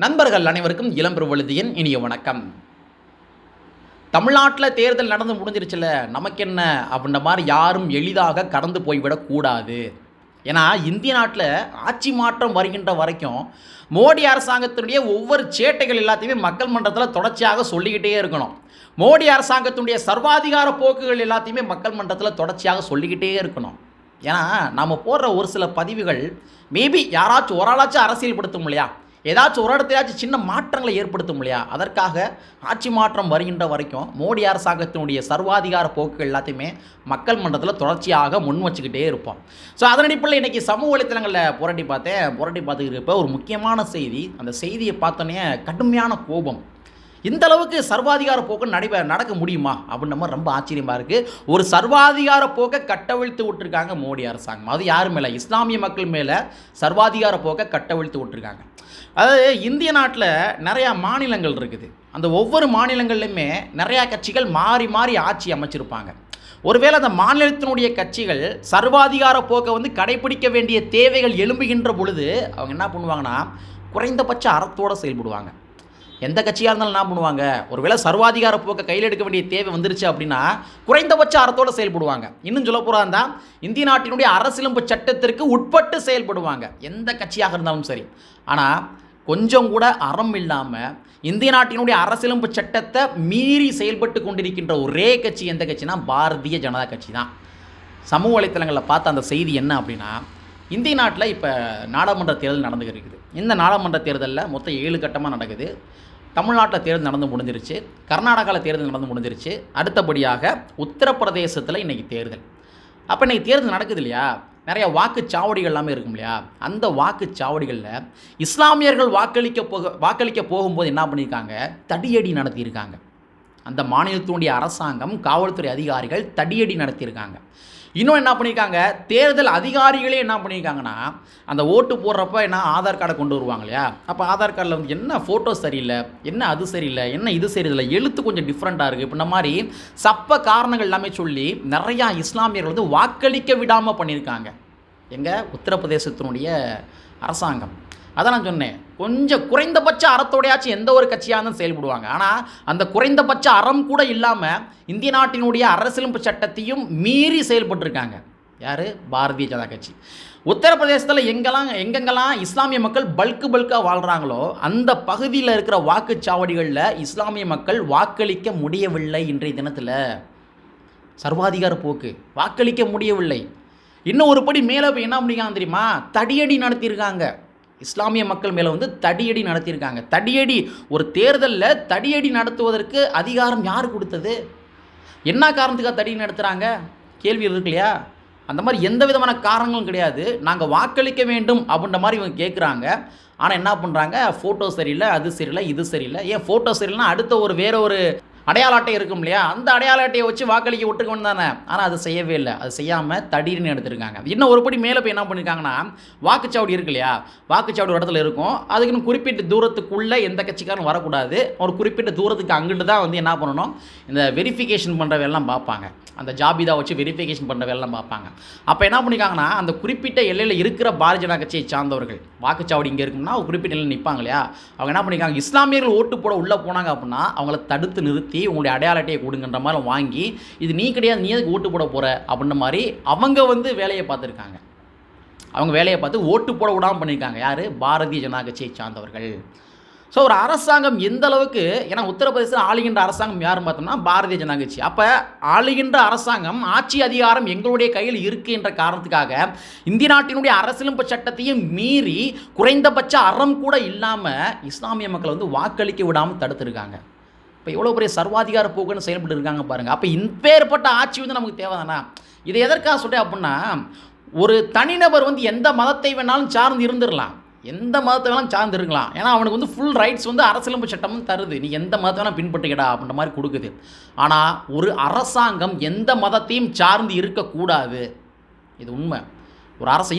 நண்பர்கள் அனைவருக்கும் இளம்பெருவழுதியின் இனிய வணக்கம். தமிழ்நாட்டில் தேர்தல் நடந்து முடிஞ்சிருச்சுல, நமக்கு என்ன அப்படின்ற மாதிரி யாரும் எளிதாக கடந்து போய்விடக்கூடாது. ஏன்னா இந்திய நாட்டில் ஆட்சி மாற்றம் வருகின்ற வரைக்கும் மோடி அரசாங்கத்தினுடைய ஒவ்வொரு சேட்டைகள் எல்லாத்தையுமே மக்கள் மன்றத்தில் தொடர்ச்சியாக சொல்லிக்கிட்டே இருக்கணும். மோடி அரசாங்கத்தினுடைய சர்வாதிகார போக்குகள் எல்லாத்தையுமே மக்கள் மன்றத்தில் தொடர்ச்சியாக சொல்லிக்கிட்டே இருக்கணும். ஏன்னா நாம் போடுற ஒரு சில பதிவுகள் மேபி யாராச்சும் ஒரு ஆளாச்சும் அரசியல்படுத்தும் இல்லையா, ஏதாச்சும் ஒரு இடத்தையாச்சும் சின்ன மாற்றங்களை ஏற்படுத்தும் இல்லையா, அதற்காக ஆட்சி மாற்றம் வருகின்ற வரைக்கும் மோடி அரசாங்கத்தினுடைய சர்வாதிகார போக்குகள் எல்லாத்தையுமே மக்கள் மன்றத்தில் தொடர்ச்சியாக முன் வச்சுக்கிட்டே இருப்போம். ஸோ அதன் அடிப்படையில் இன்றைக்கி சமூக வலைத்தளங்களில் புரட்டி பார்த்துக்கிறப்ப ஒரு முக்கியமான செய்தி, அந்த செய்தியை பார்த்தோன்னே கடுமையான கோபம். இந்த அளவுக்கு சர்வாதிகார போக்கு நடக்க முடியுமா அப்படின்ற மாதிரி ரொம்ப ஆச்சரியமாக இருக்குது. ஒரு சர்வாதிகார போக்கை கட்டவிழ்த்து விட்டுருக்காங்க மோடி அரசாங்கம். அது யார் மேலே? இஸ்லாமிய மக்கள் மேலே சர்வாதிகார போக்கை கட்டவிழ்த்து விட்டுருக்காங்க. அதாவது இந்திய நாட்டில் நிறையா மாநிலங்கள் இருக்குது. அந்த ஒவ்வொரு மாநிலங்கள்லையுமே நிறையா கட்சிகள் மாறி மாறி ஆட்சி அமைச்சிருப்பாங்க. ஒருவேளை அந்த மாநிலத்தினுடைய கட்சிகள் சர்வாதிகார போக்கை கடைபிடிக்க வேண்டிய தேவைகள் எழும்புகின்ற பொழுது அவங்க என்ன பண்ணுவாங்கன்னா, குறைந்தபட்ச அறத்தோடு செயல்படுவாங்க. எந்த கட்சியாக இருந்தாலும் என்ன பண்ணுவாங்க, ஒருவேளை சர்வாதிகார போக்கை கையில் எடுக்க வேண்டிய தேவை வந்துருச்சு அப்படின்னா குறைந்தபட்ச அறத்தோடு செயல்படுவாங்க. இன்னும் சொல்ல போகிறா இருந்தால் இந்திய நாட்டினுடைய அரசியலமைப்பு சட்டத்திற்கு உட்பட்டு செயல்படுவாங்க, எந்த கட்சியாக இருந்தாலும் சரி. ஆனால் கொஞ்சம் கூட அறம் இல்லாமல் இந்திய நாட்டினுடைய அரசியலமைப்பு சட்டத்தை மீறி செயல்பட்டு கொண்டிருக்கின்ற ஒரே கட்சி எந்த கட்சினா பாரதிய ஜனதா கட்சி தான். சமூக வலைத்தளங்களில் பார்த்த அந்த செய்தி என்ன அப்படின்னா, இந்திய நாட்டில் இப்போ நாடாளுமன்ற தேர்தல் நடந்துகிட்டு இருக்குது. இந்த நாடாளுமன்ற தேர்தலில் மொத்தம் 7 கட்டமாக நடக்குது. தமிழ்நாட்டில் தேர்தல் நடந்து முடிஞ்சிருச்சு, கர்நாடகாவில் தேர்தல் நடந்து முடிஞ்சிருச்சு, அடுத்தபடியாக உத்தரப்பிரதேசத்தில் இன்றைக்கி தேர்தல். அப்போ இன்றைக்கி தேர்தல் நடக்குது இல்லையா, நிறைய வாக்குச்சாவடிகள் எல்லாமே இருக்கும் இல்லையா, அந்த வாக்குச்சாவடிகளில் இஸ்லாமியர்கள் வாக்களிக்க போகும்போது என்ன பண்ணியிருக்காங்க, தடியடி நடத்தியிருக்காங்க. அந்த மாநிலத்தினுடைய அரசாங்கம், காவல்துறை அதிகாரிகள் தடியடி நடத்தியிருக்காங்க. இன்னும் என்ன பண்ணியிருக்காங்க, தேர்தல் அதிகாரிகளே என்ன பண்ணியிருக்காங்கன்னா, அந்த ஓட்டு போடுறப்ப என்ன ஆதார் கார்டை கொண்டு வருவாங்க இல்லையா, அப்போ ஆதார் கார்டில் என்ன ஃபோட்டோ சரியில்லை, என்ன அது சரியில்லை, என்ன இது சரியில்லை, எழுத்து கொஞ்சம் டிஃப்ரெண்ட்டாக இருக்குது, இப்போ இந்த மாதிரி சப்ப காரணங்கள் எல்லாமே சொல்லி நிறையா இஸ்லாமியர்கள் வாக்களிக்க விடாமல் பண்ணியிருக்காங்க. எங்கள் உத்தரப்பிரதேசத்தினுடைய அரசாங்கம். அதான் நான் சொன்னேன், கொஞ்சம் குறைந்தபட்ச அறத்தோடையாச்சும் எந்த ஒரு கட்சியாக இருந்தாலும் செயல்படுவாங்க. ஆனால் அந்த குறைந்தபட்ச அறம் கூட இல்லாமல் இந்திய நாட்டினுடைய அரசியலமைப்பு சட்டத்தையும் மீறி செயல்பட்டுருக்காங்க. யார்? பாரதிய ஜனதா கட்சி. உத்தரப்பிரதேசத்தில் எங்கெங்கெல்லாம் இஸ்லாமிய மக்கள் பல்காக வாழ்கிறாங்களோ அந்த பகுதியில் இருக்கிற வாக்குச்சாவடிகளில் இஸ்லாமிய மக்கள் வாக்களிக்க முடியவில்லை. இன்றைய தினத்தில் சர்வாதிகார போக்கு, வாக்களிக்க முடியவில்லை. இன்னும் ஒரு படி மேலே போய் என்ன பண்ணிக்காங்க தெரியுமா, தடியடி நடத்தியிருக்காங்க. இஸ்லாமிய மக்கள் மேலே தடியடி நடத்தியிருக்காங்க. தடியடி, ஒரு தேர்தலில் தடியடி நடத்துவதற்கு அதிகாரம் யார் கொடுத்தது? என்ன காரணத்துக்காக தடியடி நடத்துகிறாங்க கேள்வி இருக்கு இல்லையா? அந்த மாதிரி எந்த விதமான காரணங்களும் கிடையாது. நாங்கள் வாக்களிக்க வேண்டும் அப்படின்ற மாதிரி இவங்க கேட்குறாங்க. ஆனால் என்ன பண்ணுறாங்க, ஃபோட்டோ சரியில்லை, அது சரியில்லை, இது சரியில்லை. ஏன் ஃபோட்டோ சரியில்லைன்னா அடுத்த வேற ஒரு அடையாள அட்டை இருக்கும் இல்லையா, அந்த அடையாள அட்டையை வச்சு வாக்களிக்க விட்டுருக்கணும் தானே. ஆனால் அது செய்யவே இல்லை. அது செய்யாமல் தடின்னு எடுத்துருக்காங்க. இன்னும் ஒரு படி மேலே போய் என்ன பண்ணியிருக்காங்கன்னா, வாக்குச்சாவடி இருக்கு இல்லையா, வாக்குச்சாவடி ஒரு இடத்துல இருக்கும், அதுக்குன்னு குறிப்பிட்ட தூரத்துக்குள்ளே எந்த கட்சிக்காரும் வரக்கூடாது. ஒரு குறிப்பிட்ட தூரத்துக்கு அங்கிட்டு தான் என்ன பண்ணணும், இந்த வெரிஃபிகேஷன் பண்ணுற வேலைலாம் பார்ப்பாங்க. அந்த ஜாபிதா வச்சு வெரிஃபிகேஷன் பண்ணுற வேலைலாம் பார்ப்பாங்க. அப்போ என்ன பண்ணியிருக்காங்கன்னா, அந்த குறிப்பிட்ட எல்லையில் இருக்கிற பாரதிய ஜனதா கட்சியை சார்ந்தவர்கள், வாக்குச்சாவடி இங்கே இருக்குன்னா ஒரு குறிப்பிட்ட எல்லையில் நிற்பாங்க இல்லையா, அவங்க என்ன பண்ணியிருக்காங்க, இஸ்லாமியர்கள் ஓட்டு போட உள்ளே போனாங்க அப்படின்னா அவங்கள தடுத்து நிறுத்தி உங்களுடைய அடையாள அட்டையை கொடுங்கன்ற மாதிரி வாங்கி, இது நீ கிடையாது, நீ எதுக்கு ஓட்டு போட போகிற அப்படின்ற மாதிரி அவங்க வேலையை பார்த்துருக்காங்க. அவங்க வேலையை பார்த்து ஓட்டு போட விடாமல் பண்ணியிருக்காங்க. யார்? பாரதிய ஜனதா கட்சியை சார்ந்தவர்கள். ஸோ ஒரு அரசாங்கம் எந்த அளவுக்கு, ஏன்னா உத்தரப்பிரதேசத்தில் ஆளுகின்ற அரசாங்கம் யாருன்னு பார்த்தோம்னா பாரதிய ஜனதா கட்சி. அப்போ ஆளுகின்ற அரசாங்கம், ஆட்சி அதிகாரம் எங்களுடைய கையில் இருக்குது என்ற காரணத்துக்காக இந்திய நாட்டினுடைய அரசியலமைப்பு சட்டத்தையும் மீறி குறைந்தபட்ச அறம் கூட இல்லாமல் இஸ்லாமிய மக்களை வாக்களிக்க விடாமல் தடுத்துருக்காங்க. இப்போ எவ்வளோ பெரிய சர்வாதிகார போக்குன்னு செயல்பட்டு இருக்காங்க பாருங்கள். அப்போ இப்பேற்பட்ட ஆட்சி நமக்கு தேவை தானே. இதை எதற்காக சொல்கிறேன் அப்படின்னா, ஒரு தனிநபர் எந்த மதத்தை வேணாலும் சார்ந்து இருந்துடலாம், எந்த மதத்தை வேணாலும் சார்ந்து இருக்கலாம். ஏன்னா அவனுக்கு ஃபுல் ரைட்ஸ் அரசியலமைப்பு சட்டமும் தருது, நீ எந்த மதத்தை வேணால் பின்பற்றுக்கடா அப்படின்ற மாதிரி கொடுக்குது. ஆனால் ஒரு அரசாங்கம் எந்த மதத்தையும் சார்ந்து இருக்கக்கூடாது, இது உண்மை.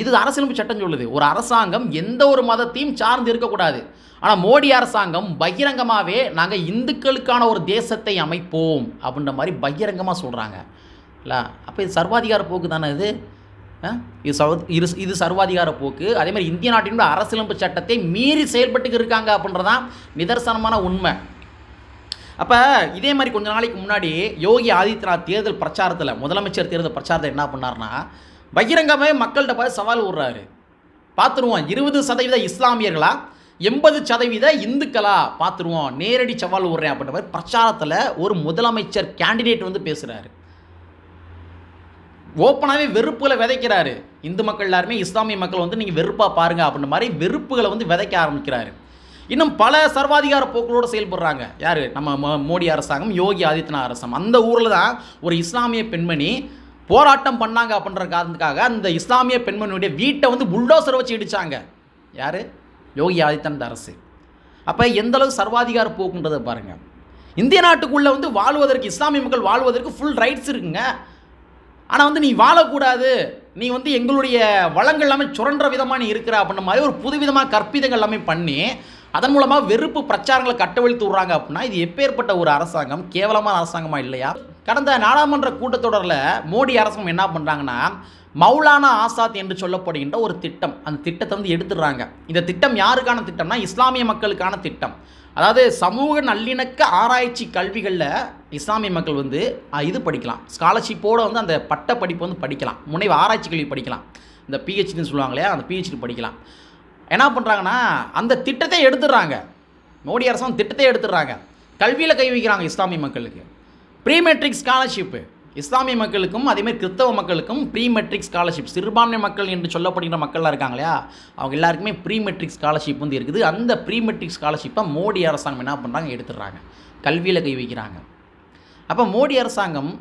இது அரசியலமைப்பு சட்டம் சொல்லுது, ஒரு அரசாங்கம் எந்த ஒரு மதத்தையும் சார்ந்து இருக்கக்கூடாது. ஆனால் மோடி அரசாங்கம் பகிரங்கமாகவே நாங்கள் இந்துக்களுக்கான ஒரு தேசத்தை அமைப்போம் அப்படின்ற மாதிரி பகிரங்கமாக சொல்கிறாங்க இல்லை. அப்போ இது சர்வாதிகார போக்கு தானே இது. இது சர்வாதிகார போக்கு. அதே மாதிரி இந்திய நாட்டினுடைய அரசியலமைப்பு சட்டத்தை மீறி செயல்பட்டு இருக்காங்க அப்படின்றதான் நிதர்சனமான உண்மை. அப்போ இதே மாதிரி கொஞ்ச நாளைக்கு முன்னாடி யோகி ஆதித்யநாத் தேர்தல் பிரச்சாரத்தில், முதலமைச்சர் தேர்தல் பிரச்சாரத்தில் என்ன பண்ணார்னா, பகிரங்கமே மக்கள்கிட்ட பார்த்து சவால் விடுறாரு. பார்த்துருவோம் 20% இஸ்லாமியர்களா 80% இந்துக்களா பார்த்துருவோம், நேரடி சவால் விடுறேன் அப்படின்ற மாதிரி பிரச்சாரத்தில் ஒரு முதலமைச்சர் கேண்டிடேட் வந்து பேசுகிறாரு. ஓப்பனாகவே வெறுப்புகளை விதைக்கிறாரு. இந்து மக்கள் எல்லாருமே இஸ்லாமிய மக்கள் வந்து நீங்கள் வெறுப்பாக பாருங்கள் அப்படின்ற மாதிரி வெறுப்புகளை வந்து விதைக்க ஆரம்பிக்கிறாரு. இன்னும் பல சர்வாதிகார போக்களோடு செயல்படுறாங்க. யார்? நம்ம மோடி அரசாங்கம், யோகி ஆதித்யநாத் அரசாங்கம். அந்த ஊரில் தான் ஒரு இஸ்லாமிய பெண்மணி போராட்டம் பண்ணாங்க அப்படின்ற காரணத்துக்காக அந்த இஸ்லாமிய பெண்மணியுடைய வீட்டை வந்து புல்டோசரை வச்சு இடித்தாங்க. யார்? யோகி ஆதித்யநாத் அரசு. அப்போ எந்தளவு சர்வாதிகார போக்குன்றதை பாருங்கள். இந்திய நாட்டுக்குள்ளே வந்து வாழ்வதற்கு, இஸ்லாமிய மக்கள் வாழ்வதற்கு ஃபுல் ரைட்ஸ் இருக்குங்க. ஆனால் வந்து நீ வாழக்கூடாது, நீ வந்து எங்களுடைய வளங்கள் எல்லாமே சுரண்ட விதமாக நீ இருக்கிற அப்படின்ற மாதிரி ஒரு புதுவிதமாக கற்பிதங்கள் எல்லாமே பண்ணி அதன் மூலமாக வெறுப்பு பிரச்சாரங்களை கட்டவிழ்த்து விட்றாங்க. அப்படின்னா இது எப்பேற்பட்ட ஒரு அரசாங்கம், கேவலமான அரசாங்கமாக இல்லையா? கடந்த நாடாளுமன்ற கூட்டத்தொடரில் மோடி அரசாங்கம் என்ன பண்ணுறாங்கன்னா, மௌலானா ஆசாத் என்று சொல்லப்படுகின்ற ஒரு திட்டம், அந்த திட்டத்தை வந்து எடுத்துடுறாங்க. இந்த திட்டம் யாருக்கான திட்டம்னா, இஸ்லாமிய மக்களுக்கான திட்டம். அதாவது சமூக நல்லிணக்க ஆராய்ச்சி கல்விகளில் இஸ்லாமிய மக்கள் வந்து இது படிக்கலாம், ஸ்காலர்ஷிப்போடு வந்து அந்த பட்ட படிப்பு வந்து படிக்கலாம், முனைவு ஆராய்ச்சி கல்வி படிக்கலாம், இந்த பிஹெச்டின்னு சொல்லுவாங்க இல்லையா, அந்த பிஹெச்டி படிக்கலாம். என்ன பண்ணுறாங்கன்னா, அந்த திட்டத்தை எடுத்துடுறாங்க. மோடி அரசாங்கம் திட்டத்தை எடுத்துடுறாங்க, கல்வியில் கை வைக்கிறாங்க. இஸ்லாமிய மக்களுக்கு ப்ரீ மெட்ரிக் ஸ்காலர்ஷிப்பு, இஸ்லாமிய மக்களுக்கும் அதேமாதிரி கிறிஸ்தவ மக்களுக்கும் ப்ரீ மெட்ரிக் ஸ்காலர்ஷிப், சிறுபான்மை மக்கள் என்று சொல்லப்படுகின்ற மக்கள்லாம் இருக்காங்க இல்லையா, அவங்க எல்லாருக்குமே ப்ரீ மெட்ரிக் ஸ்காலர்ஷிப் வந்து இருக்குது. அந்த ப்ரீ மெட்ரிக் ஸ்காலர்ஷிப்பை மோடி அரசாங்கம் என்ன பண்ணுறாங்க, எடுத்துடுறாங்க, கல்வியில் கை வைக்கிறாங்க. அப்போ மோடி அரசாங்கம்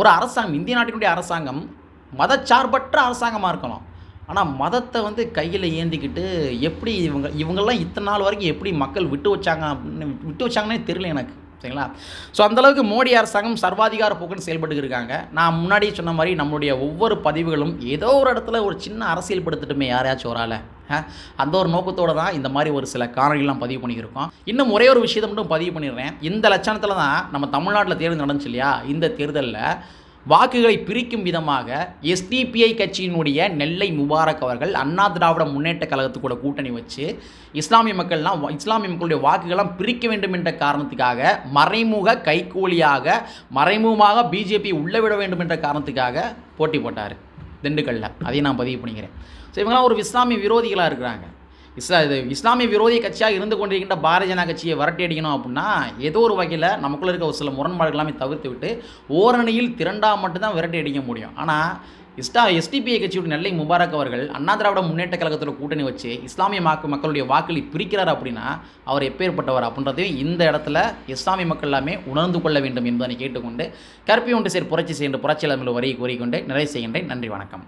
ஒரு அரசாங்கம், இந்திய நாட்டினுடைய அரசாங்கம் மதச்சார்பற்ற அரசாங்கமாக இருக்கணும். ஆனால் மதத்தை வந்து கையில் ஏந்திக்கிட்டு எப்படி இவங்கெல்லாம் இத்தனை நாள் வரைக்கும் எப்படி மக்கள் விட்டு வச்சாங்கன்னே தெரியல எனக்கு, சரிங்களா? ஸோ அந்தளவுக்கு மோடி அரசாங்கம் சர்வாதிகார போக்குன்னு செயல்பட்டு இருக்காங்க. நான் முன்னாடியே சொன்ன மாதிரி நம்மளுடைய ஒவ்வொரு பதிவுகளும் ஏதோ ஒரு இடத்துல ஒரு சின்ன அரசியல் படுத்துட்டுமே யாரையாச்சும் ஒரு ஆளை, அந்த ஒரு நோக்கத்தோடு தான் இந்த மாதிரி ஒரு சில காணொலிகள்லாம் பதிவு பண்ணியிருக்கோம். இன்னும் ஒரே ஒரு விஷயத்தை மட்டும் பதிவு பண்ணிடுறேன். இந்த லட்சணத்தில் தான் நம்ம தமிழ்நாட்டில் தேர்தல் நடந்துச்சு இல்லையா, இந்த தேர்தலில் வாக்குகளை பிரிக்கும் விதமாக எஸ்டிபிஐ கட்சியினுடைய நெல்லை முபாரக் அவர்கள் அண்ணா திராவிட முன்னேற்ற கழகத்துக்கூட கூட்டணி வச்சு இஸ்லாமிய மக்களுடைய வாக்குகள்லாம் பிரிக்க வேண்டும் என்ற காரணத்துக்காக மறைமுக கைக்கூலியாக மறைமுகமாக பிஜேபி உள்ளவிட வேண்டும் என்ற காரணத்துக்காக போட்டி போட்டார் திண்டுக்கல்லில். அதையும் நான் பதிவு பண்ணிக்கிறேன். ஸோ இவங்களாம் ஒரு இஸ்லாமிய விரோதிகளாக இருக்கிறாங்க. இஸ்லாமிய விரோதி கட்சியாக இருந்து கொண்டிருக்கின்ற பாரதிய ஜனதா கட்சியை விரட்டி அடிக்கணும் அப்படின்னா ஏதோ ஒரு வகையில் நமக்குள்ளே இருக்க ஒரு சில முரண்பாடுகள் எல்லாமே தவிர்த்து விட்டு ஓரணியில் திரண்டாக மட்டும்தான் விரட்டி அடிக்க முடியும். ஆனால் எஸ்டிபிஐ கட்சியோட நெல்லை முபாரக் அவர்கள் அண்ணா திராவிட முன்னேற்ற கழகத்தில் கூட்டணி வச்சு இஸ்லாமிய மக்களுடைய வாக்களை பிரிக்கிறார் அப்படின்னா அவர் எப்பேற்பட்டவர் அப்படின்றதையும் இந்த இடத்துல இஸ்லாமிய மக்கள் எல்லாமே உணர்ந்து கொள்ள வேண்டும் என்பதனை கேட்டுக்கொண்டு கற்பி ஒன்று சேர் புரட்சி செய்கின்ற புரட்சியாளர்கள் வரியை கூறிக்கொண்டு நிறைவு செய்கின்றேன். நன்றி, வணக்கம்.